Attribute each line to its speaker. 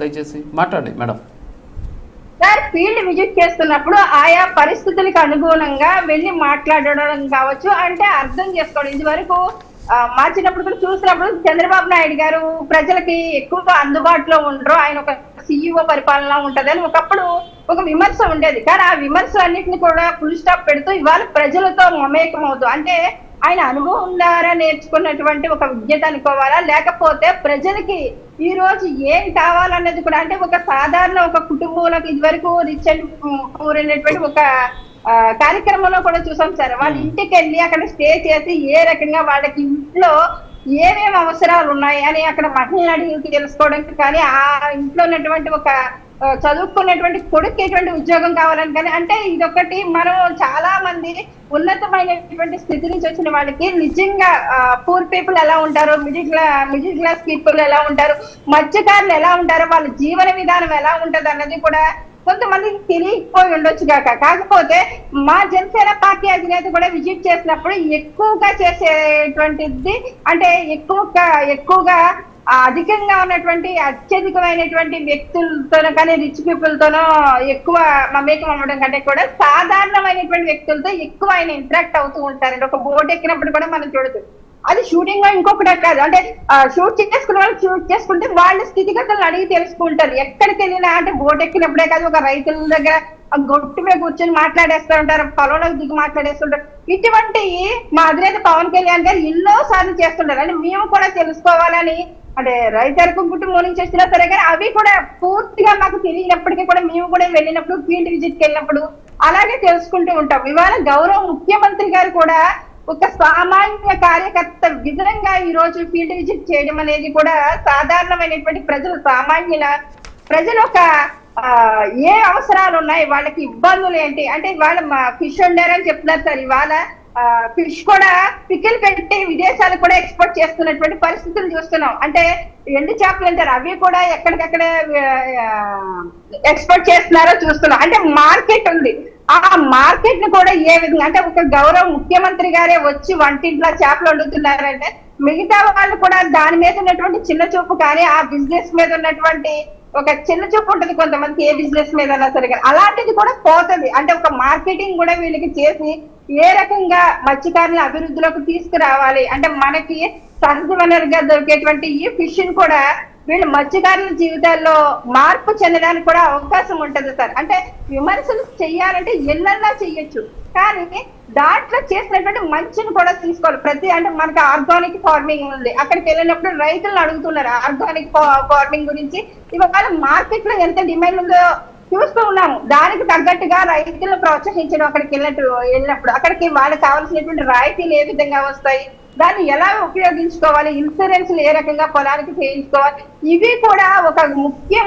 Speaker 1: దయచేసి మాట్లాడండి madam.
Speaker 2: Sir, field visit చేస్తున్నప్పుడు ఆయా పరిస్థితులకు అనుగుణంగా వెళ్ళి మాట్లాడడం కావచ్చు, అంటే అర్థం చేసుకోవడం. ఇది వరకు మా చిన్నప్పుడు కూడా చూసినప్పుడు చంద్రబాబు నాయుడు గారు ప్రజలకి ఎక్కువగా అందుబాటులో ఉండరు, ఆయన ఒక సీఈఓ పరిపాలన ఉంటదని ఒకప్పుడు ఒక విమర్శ ఉండేది. కానీ ఆ విమర్శలన్నింటినీ కూడా ఫుల్ స్టాప్ పెడుతూ ఇవాళ ప్రజలతో మమేకం అవుతూ, అంటే ఆయన అనుభవం ద్వారా నేర్చుకున్నటువంటి ఒక విద్యత అనుకోవాలా, లేకపోతే ప్రజలకి ఈ రోజు ఏం కావాలన్నది కూడా, అంటే ఒక సాధారణ ఒక కుటుంబంలో ఇది వరకు రిచ్ అండ్ పూర్ అనేటువంటి ఒక కార్యక్రమంలో కూడా చూసాం సార్. వాళ్ళ ఇంటికి వెళ్ళి అక్కడ స్టే చేసి ఏ రకంగా వాళ్ళకి ఇంట్లో ఏమేమి అవసరాలు ఉన్నాయి అని అక్కడ మహిళలు అడిగి తెలుసుకోవడానికి, కానీ ఆ ఇంట్లో ఉన్నటువంటి ఒక చదువుకున్నటువంటి కొడుకు ఎటువంటి ఉద్యోగం కావాలని, కానీ అంటే ఇదొకటి మనం చాలా మంది ఉన్నతమైనటువంటి స్థితి నుంచి వచ్చిన వాళ్ళకి నిజంగా పూర్ పీపుల్ ఎలా ఉంటారు, మిడిల్ క్లాస్ పీపుల్ ఎలా ఉంటారు, మత్స్యకారులు ఎలా ఉంటారు, వాళ్ళ జీవన విధానం ఎలా ఉంటది అన్నది కూడా కొంతమందికి తెలియకపోయి ఉండొచ్చు కాక. కాకపోతే మా జనసేన పార్టీ అధినేత కూడా విజిట్ చేసినప్పుడు ఎక్కువగా చేసేటువంటిది, అంటే ఎక్కువగా అధికంగా ఉన్నటువంటి అత్యధికమైనటువంటి వ్యక్తులతోనో కానీ రిచ్ పీపుల్ తోనో ఎక్కువ మమేకం అవ్వడం కంటే కూడా సాధారణమైనటువంటి వ్యక్తులతో ఎక్కువ ఆయన ఇంటరాక్ట్ అవుతూ ఉంటారండి. ఒక బోట్ ఎక్కినప్పుడు కూడా మనం చూడదు. అది షూటింగ్ లో ఇంకొకటి కాదు, అంటే షూట్ చేసుకున్న వాళ్ళు షూట్ చేసుకుంటే వాళ్ళ స్థితిగతులను అడిగి తెలుసుకుంటారు. ఎక్కడికి వెళ్ళినా, అంటే బోట్ ఎక్కినప్పుడే కాదు, ఒక రైతుల దగ్గర గొట్టు మీద కూర్చొని మాట్లాడేస్తూ ఉంటారు, పొలంలోకి దిగి మాట్లాడేస్తుంటారు. ఇటువంటి మా అధినేత పవన్ కళ్యాణ్ గారు ఎన్నో సార్లు చేస్తుంటారు. అంటే మేము కూడా తెలుసుకోవాలని, అంటే రైతు కుటుంబం నుంచి వచ్చినా సరే కానీ అవి కూడా పూర్తిగా మాకు తెలియనప్పటికీ కూడా మేము కూడా వెళ్ళినప్పుడు ఫీల్డ్ విజిట్కి వెళ్ళినప్పుడు అలాగే తెలుసుకుంటూ ఉంటాం. ఇవాళ గౌరవ ముఖ్యమంత్రి గారు కూడా ఒక సామాన్య కార్యకర్త విధంగా ఈ రోజు ఫీల్డ్ విజిట్ చేయడం అనేది కూడా సాధారణమైనటువంటి ప్రజలు ఒక ఏ అవసరాలు ఉన్నాయి, వాళ్ళకి ఇబ్బందులు ఏంటి, అంటే ఇవాళ మా ఫిష్ వండారని చెప్తున్నారు సార్. ఇవాళ ఫిష్ కూడా పికిల్ పెట్టి విదేశాలకు కూడా ఎక్స్పోర్ట్ చేస్తున్నటువంటి పరిస్థితులు చూస్తున్నాం. అంటే ఎండు చేపలు అంటారు, అవి కూడా ఎక్కడికక్కడ ఎక్స్పోర్ట్ చేస్తున్నారో చూస్తున్నాం. అంటే మార్కెట్ ఉంది, ఆ మార్కెట్ ని కూడా ఏ విధంగా, అంటే ఒక గౌరవ ముఖ్యమంత్రి గారే వచ్చి వంటింట్లో చేపలు వండుతున్నారంటే మిగతా వాళ్ళు కూడా దాని మీద ఉన్నటువంటి చిన్న చూపు, కానీ ఆ బిజినెస్ మీద ఉన్నటువంటి ఒక చిన్న చూపు ఉంటుంది కొంతమంది, ఏ బిజినెస్ మీద అన్నా సరే. అలాంటిది కూడా పోతుంది. అంటే ఒక మార్కెటింగ్ కూడా వీళ్ళకి చేసి ఏ రకంగా మత్స్యకారుల అభివృద్ధిలోకి తీసుకురావాలి, అంటే మనకి సహజ వనరుగా దొరికేటువంటి ఈ ఫిష్ ని కూడా వీళ్ళు మత్స్యకారుల జీవితాల్లో మార్పు చెందడానికి కూడా అవకాశం ఉంటుంది సార్. అంటే విమర్శలు చెయ్యాలంటే ఎన్నన్నా చెయ్యొచ్చు, కానీ దాంట్లో చేసినటువంటి మంచిని కూడా తీసుకోవాలి. అంటే మనకి ఆర్గానిక్ ఫార్మింగ్ ఉంది, అక్కడికి వెళ్ళినప్పుడు రైతులను అడుగుతున్నారు ఆర్గానిక్ ఫార్మింగ్ గురించి. ఇవాళ మార్కెట్ లో ఎంత డిమాండ్ ఉందో చూస్తూ ఉన్నాము. దానికి తగ్గట్టుగా రైతులను ప్రోత్సహించడం, అక్కడికి వెళ్ళినప్పుడు అక్కడికి వాళ్ళకి కావాల్సినటువంటి రాయితీలు ఏ విధంగా వస్తాయి, దాన్ని ఎలా ఉపయోగించుకోవాలి, ఇన్సూరెన్స్లు ఏ రకంగా పొలానికి చేయించుకోవాలి, ఇవి కూడా ఒక ముఖ్య